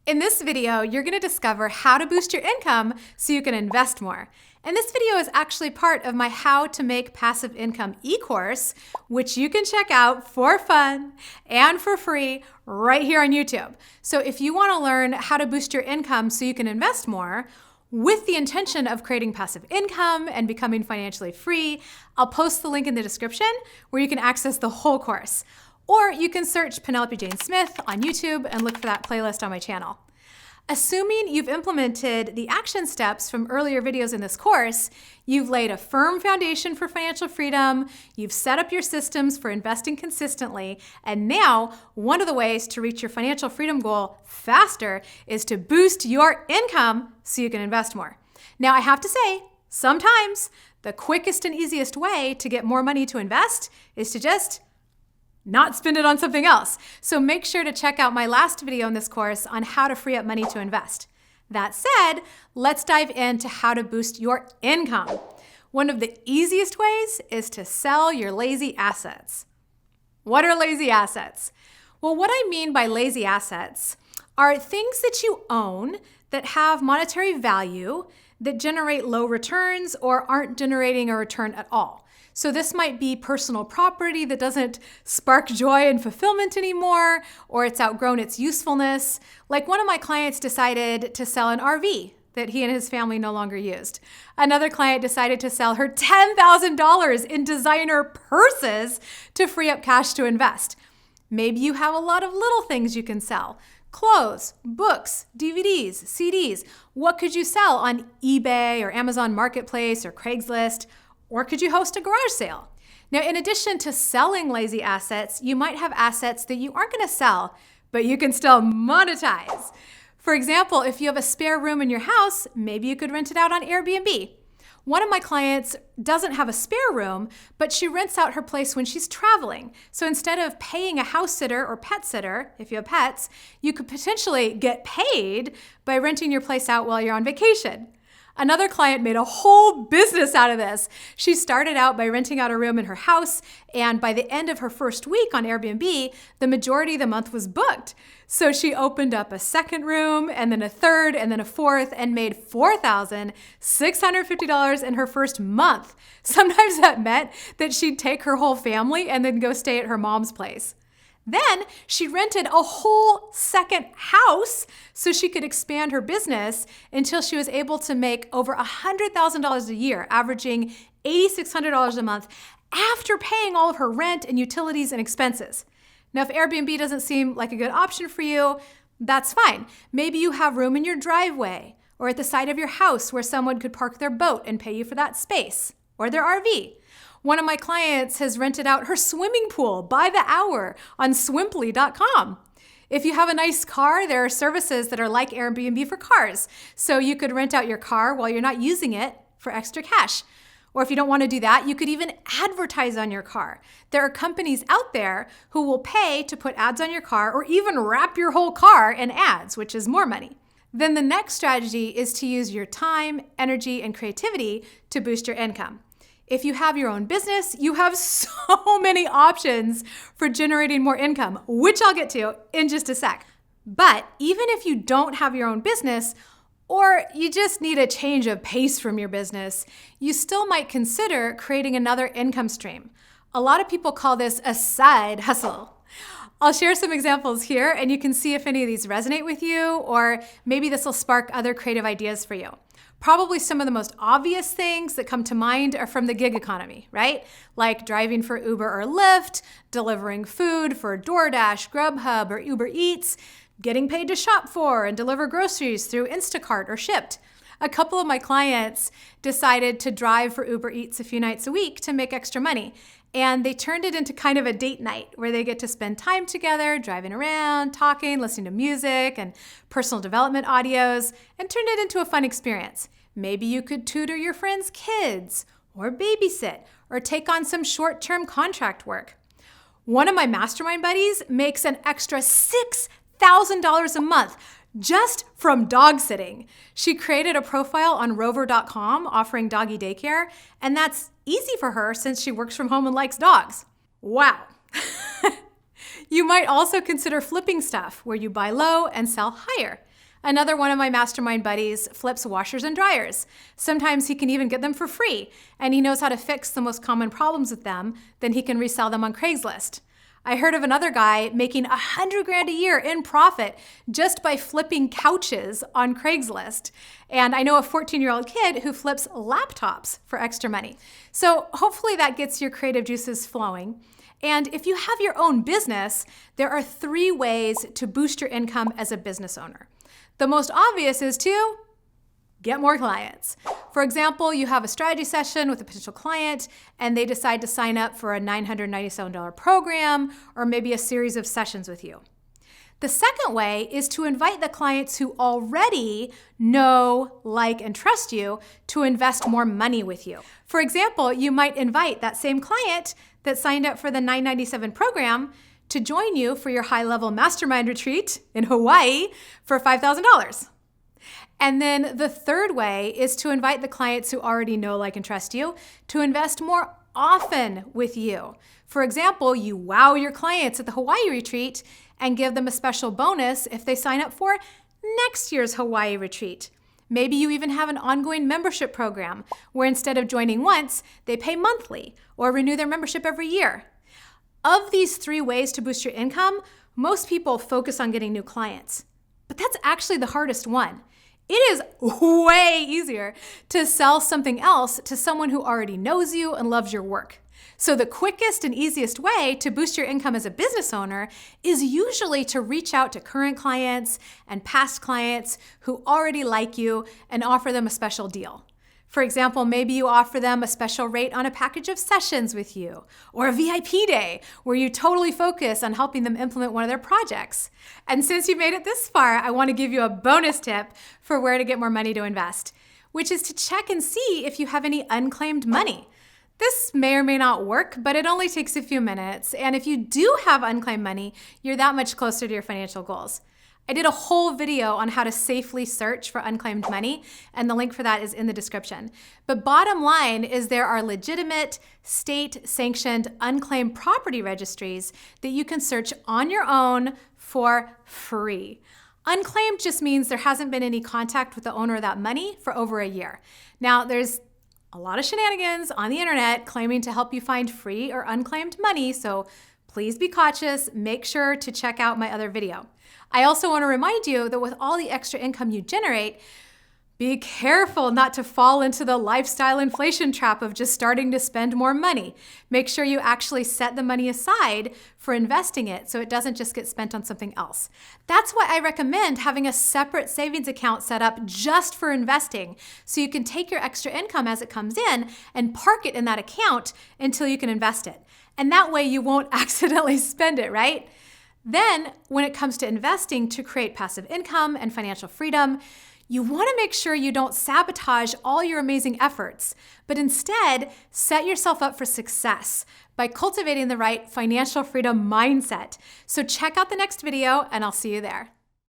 In this video, you're going to discover how to boost your income so you can invest more. And this video is actually part of my How to Make Passive Income eCourse, which you can check out for fun and for free right here on YouTube. So if you want to learn how to boost your income so you can invest more, with the intention of creating passive income and becoming financially free, I'll post the link in the description where you can access the whole course. Or you can search Penelope Jane Smith on YouTube and look for that playlist on my channel. Assuming you've implemented the action steps from earlier videos in this course, you've laid a firm foundation for financial freedom, you've set up your systems for investing consistently, and now one of the ways to reach your financial freedom goal faster is to boost your income so you can invest more. Now, I have to say, sometimes the quickest and easiest way to get more money to invest is to just not spend it on something else. So make sure to check out my last video in this course on how to free up money to invest. That said, let's dive into how to boost your income. One of the easiest ways is to sell your lazy assets. What are lazy assets? Well, what I mean by lazy assets are things that you own that have monetary value, that generate low returns or aren't generating a return at all. So this might be personal property that doesn't spark joy and fulfillment anymore, or it's outgrown its usefulness. Like one of my clients decided to sell an RV that he and his family no longer used. Another client decided to sell her $10,000 in designer purses to free up cash to invest. Maybe you have a lot of little things you can sell. Clothes, books, DVDs, CDs. What could you sell on eBay or Amazon Marketplace or Craigslist? Or could you host a garage sale? Now, in addition to selling lazy assets, you might have assets that you aren't going to sell, but you can still monetize. For example, if you have a spare room in your house, maybe you could rent it out on Airbnb. One of my clients doesn't have a spare room, but she rents out her place when she's traveling. So instead of paying a house sitter or pet sitter, if you have pets, you could potentially get paid by renting your place out while you're on vacation. Another client made a whole business out of this. She started out by renting out a room in her house, and by the end of her first week on Airbnb, the majority of the month was booked. So she opened up a second room, and then a third, and then a fourth, and made $4,650 in her first month. Sometimes that meant that she'd take her whole family and then go stay at her mom's place. Then she rented a whole second house so she could expand her business until she was able to make over $100,000 a year, averaging $8,600 a month after paying all of her rent and utilities and expenses. Now, if Airbnb doesn't seem like a good option for you, that's fine. Maybe you have room in your driveway or at the side of your house where someone could park their boat and pay you for that space, or their RV. One of my clients has rented out her swimming pool by the hour on swimply.com. If you have a nice car, there are services that are like Airbnb for cars. So you could rent out your car while you're not using it for extra cash. Or if you don't want to do that, you could even advertise on your car. There are companies out there who will pay to put ads on your car or even wrap your whole car in ads, which is more money. Then the next strategy is to use your time, energy, and creativity to boost your income. If you have your own business, you have so many options for generating more income, which I'll get to in just a sec. But even if you don't have your own business, or you just need a change of pace from your business, you still might consider creating another income stream. A lot of people call this a side hustle. I'll share some examples here and you can see if any of these resonate with you, or maybe this will spark other creative ideas for you. Probably some of the most obvious things that come to mind are from the gig economy, right? Like driving for Uber or Lyft, delivering food for DoorDash, Grubhub, or Uber Eats, getting paid to shop for and deliver groceries through Instacart or Shipt. A couple of my clients decided to drive for Uber Eats a few nights a week to make extra money. And they turned it into kind of a date night where they get to spend time together, driving around, talking, listening to music and personal development audios, and turned it into a fun experience. Maybe you could tutor your friends' kids, or babysit, or take on some short-term contract work. One of my mastermind buddies makes an extra $6,000 a month just from dog sitting. She created a profile on rover.com offering doggy daycare, and that's easy for her since she works from home and likes dogs. Wow. You might also consider flipping stuff where you buy low and sell higher. Another one of my mastermind buddies flips washers and dryers. Sometimes he can even get them for free, and he knows how to fix the most common problems with them. Then he can resell them on Craigslist. I heard of another guy making $100,000 a year in profit just by flipping couches on Craigslist. And I know a 14-year-old kid who flips laptops for extra money. So hopefully that gets your creative juices flowing. And if you have your own business, there are 3 ways to boost your income as a business owner. The most obvious is to get more clients. For example, you have a strategy session with a potential client and they decide to sign up for a $997 program or maybe a series of sessions with you. The second way is to invite the clients who already know, like, and trust you to invest more money with you. For example, you might invite that same client that signed up for the $997 program to join you for your high-level mastermind retreat in Hawaii for $5,000. And then the third way is to invite the clients who already know, like, and trust you to invest more often with you. For example, you wow your clients at the Hawaii retreat and give them a special bonus if they sign up for next year's Hawaii retreat. Maybe you even have an ongoing membership program where instead of joining once, they pay monthly or renew their membership every year. Of these 3 ways to boost your income, most people focus on getting new clients. But that's actually the hardest one. It is way easier to sell something else to someone who already knows you and loves your work. So the quickest and easiest way to boost your income as a business owner is usually to reach out to current clients and past clients who already like you and offer them a special deal. For example, maybe you offer them a special rate on a package of sessions with you, or a VIP day where you totally focus on helping them implement one of their projects. And since you made it this far, I want to give you a bonus tip for where to get more money to invest, which is to check and see if you have any unclaimed money. This may or may not work, but it only takes a few minutes. And if you do have unclaimed money, you're that much closer to your financial goals. I did a whole video on how to safely search for unclaimed money, and the link for that is in the description. But bottom line is there are legitimate, state-sanctioned unclaimed property registries that you can search on your own for free. Unclaimed just means there hasn't been any contact with the owner of that money for over a year. Now, there's a lot of shenanigans on the internet claiming to help you find free or unclaimed money, so please be cautious. Make sure to check out my other video. I also want to remind you that with all the extra income you generate, be careful not to fall into the lifestyle inflation trap of just starting to spend more money. Make sure you actually set the money aside for investing it so it doesn't just get spent on something else. That's why I recommend having a separate savings account set up just for investing so you can take your extra income as it comes in and park it in that account until you can invest it. And that way you won't accidentally spend it, right? Then, when it comes to investing to create passive income and financial freedom, you want to make sure you don't sabotage all your amazing efforts, but instead set yourself up for success by cultivating the right financial freedom mindset. So check out the next video and I'll see you there.